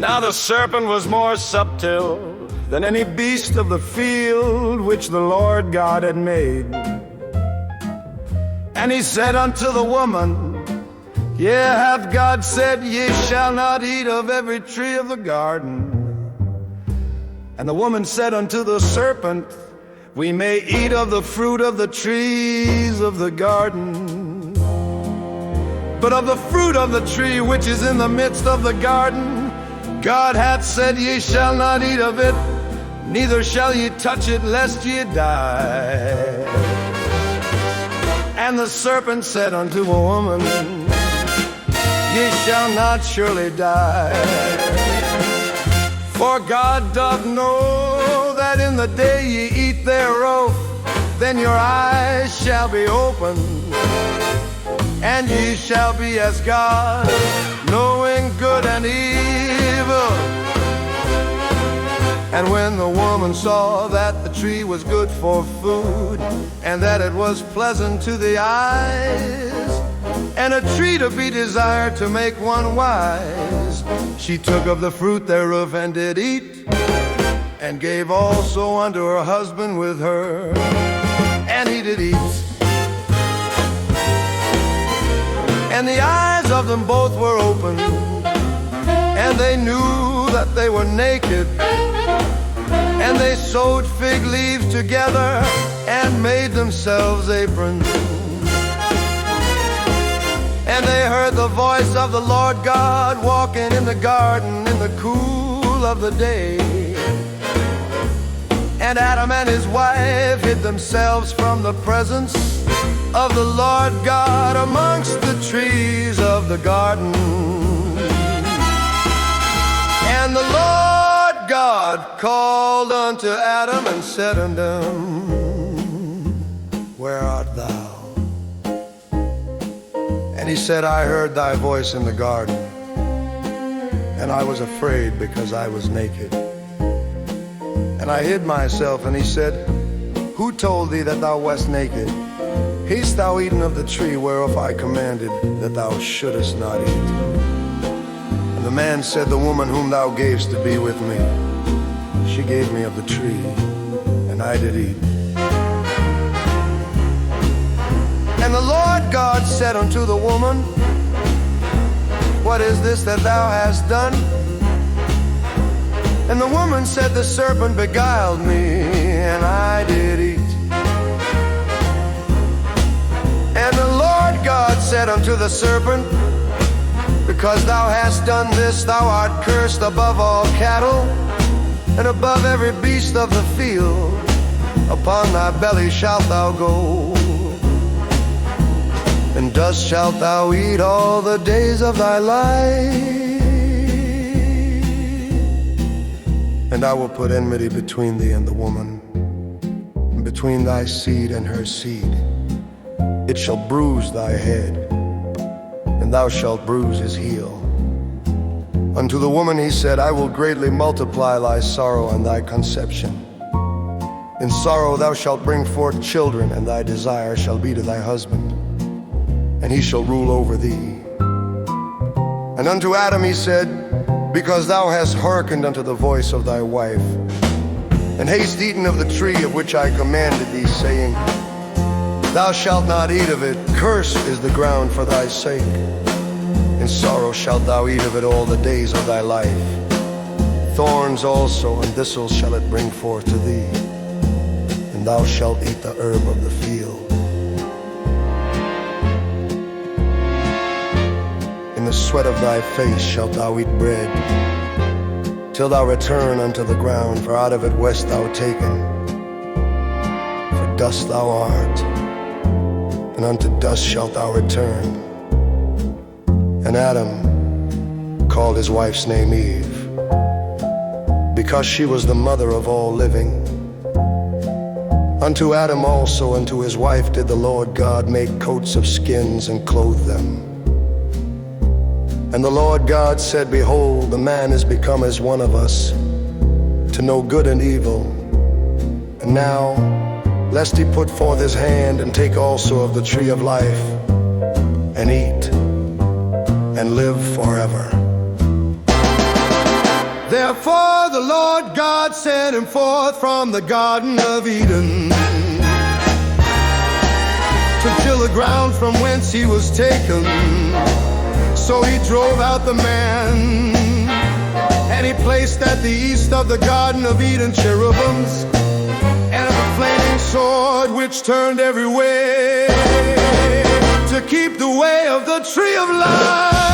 Now the serpent was more subtil than any beast of the field which the Lord God had made. And he said unto the woman, Yea, hath God said, Ye shall not eat of every tree of the garden? And the woman said unto the serpent, We may eat of the fruit of the trees of the garden, but of the fruit of the tree which is in the midst of the garden, God hath said, Ye shall not eat of it, neither shall ye touch it, lest ye die. And the serpent said unto a woman, Ye shall not surely die. For God doth know that in the day ye eat thereof, then your eyes shall be opened, and ye shall be as God, knowing good and evil. And when the woman saw that the tree was good for food, and that it was pleasant to the eyes, and a tree to be desired to make one wise, she took of the fruit thereof and did eat, and gave also unto her husband with her, and he did eat. And the eyes of them both were opened, and they knew that they were naked. And they sewed fig leaves together and made themselves aprons. And they heard the voice of the Lord God walking in the garden in the cool of the day. And Adam and his wife hid themselves from the presence of the Lord God amongst the trees of the garden. And the Lord God called unto Adam and said unto him, Where art thou? And he said, I heard thy voice in the garden, and I was afraid because I was naked, and I hid myself. And he said, Who told thee that thou wast naked? Hast thou eaten of the tree whereof I commanded that thou shouldest not eat? And the man said, The woman whom thou gavest to be with me, she gave me of the tree, and I did eat. And the Lord God said unto the woman, What is this that thou hast done? And the woman said, The serpent beguiled me, and I did eat. And the Lord God said unto the serpent, Because thou hast done this, thou art cursed above all cattle, and above every beast of the field. Upon thy belly shalt thou go, and dust shalt thou eat all the days of thy life. And I will put enmity between thee and the woman, and between thy seed and her seed. It shall bruise thy head, and thou shalt bruise his heel. Unto the woman he said, I will greatly multiply thy sorrow and thy conception. In sorrow thou shalt bring forth children, and thy desire shall be to thy husband, and he shall rule over thee. And unto Adam he said, Because thou hast hearkened unto the voice of thy wife, and hast eaten of the tree of which I commanded thee, saying, Thou shalt not eat of it, cursed is the ground for thy sake. In sorrow shalt thou eat of it all the days of thy life. Thorns also and thistles shall it bring forth to thee, and thou shalt eat the herb of the field. In the sweat of thy face shalt thou eat bread, till thou return unto the ground, for out of it wast thou taken. For dust thou art, and unto dust shalt thou return. And Adam called his wife's name Eve, because she was the mother of all living. Unto Adam also and to his wife did the Lord God make coats of skins and clothe them. And the Lord God said, Behold, the man is become as one of us, to know good and evil. And now, lest he put forth his hand and take also of the tree of life, and eat, and live forever. Therefore the Lord God sent him forth from the Garden of Eden to till the ground from whence he was taken. So he drove out the man, and he placed at the east of the Garden of Eden cherubims and a flaming sword which turned every way to keep the way of the tree of life.